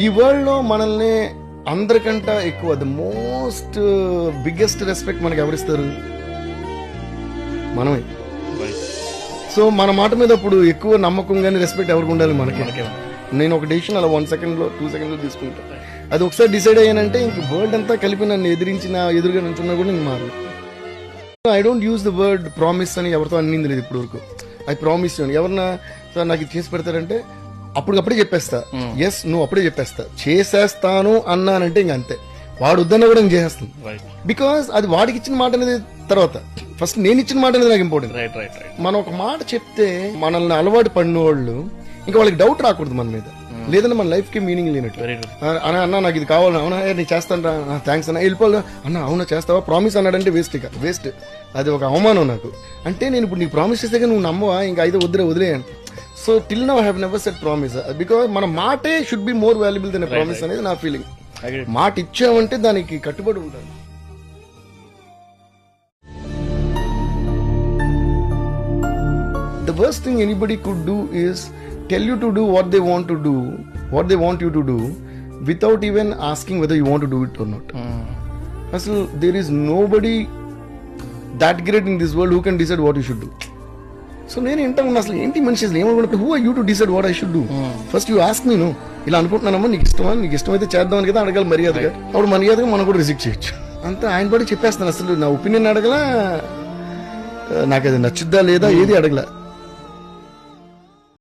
ఈ వరల్డ్ లో మనల్ని అందరికంటే ఎక్కువ ద మోస్ట్ బిగ్గెస్ట్ రెస్పెక్ట్ మనకి ఎవరిస్తారు? మనమే. సో మన మాట మీద అప్పుడు ఎక్కువ నమ్మకం కానీ రెస్పెక్ట్ ఎవరికి ఉండాలి? మనకి. నేను ఒక డెసిషన్ అలా 1 సెకండ్ లో 2 సెకండ్ లో తీసుకుంటాను. అది ఒకసారి డిసైడ్ అయ్యానంటే ఇంక వరల్డ్ అంతా కలిపి నన్ను ఎదురుగా నుంచున్నా కూడా నేను మారు. I don't use the word promise అని ఎవరితో అన్నింది లేదు ఇప్పుడు వరకు. ఐ ప్రామిస్ యూ అని ఎవరన్నా సార్ నాకు ఇది చేసి పెడతారంటే అప్పటికప్పుడే చెప్పేస్తా. ఎస్ నువ్వు అప్పుడే చెప్పేస్తా. చేసేస్తాను అన్నానంటే ఇంక అంతే. వాడు వద్దన్నా కూడా నేను చేసేస్తాను. బికాస్ అది వాడికి ఇచ్చిన మాట అనేది తర్వాత, ఫస్ట్ నేను ఇచ్చిన మాట అనేది నాకు ఇంపార్టెంట్. మనం ఒక మాట చెప్తే మనల్ని అలవాటు పడిన వాళ్ళు ఇంకా వాళ్ళకి డౌట్ రాకూడదు మన మీద, లేదంటే మన లైఫ్ కి మీనింగ్ లేనట్టు. అన్న నాకు ఇది కావాలి, అవునా నేను చేస్తాను రా, థ్యాంక్స్ అన్న, వెళ్ళిపోవాలి అన్న, అవునా చేస్తావా, ప్రామిస్ అన్నాడంటే వేస్ట్. అది ఒక అవమానం నాకు. అంటే నేను ఇప్పుడు నీకు ప్రామిస్ చేస్తే నువ్వు నమ్మవా, ఇంకా అయితే వదిలేయండి. So till now I have never said promise, because మన మాటే should be more valuable than promise అనేది నా ఫీలింగ్. మాట ఇచ్చామంటే దానికి కట్టుబడి ఉంటాను. The worst thing anybody could do is tell you to do what they want you to do without even asking whether you want to do it or not. Asalu there is nobody that great in this world who can decide what you should do. So నేను ఏంటన్నా అసలు ఏంటి మనిషి అసలు ఏమనుకుంటా, who are you to decide what I should do? First you ask me, no, ఇలా అనుకుంటున్నానమ్మా, నీకు ఇష్టమైతే చేద్దామని కదా అడగాలి మర్యాదగా. అప్పుడు మర్యాదగా మనం కూడా రిజెక్ట్ చేయొచ్చు. అంతా ఆయన పడి చెప్పేస్తాను. అసలు నా ఒపీనియన్ అడగలా, నాకు అది నచ్చుద్దా లేదా ఏది అడగల.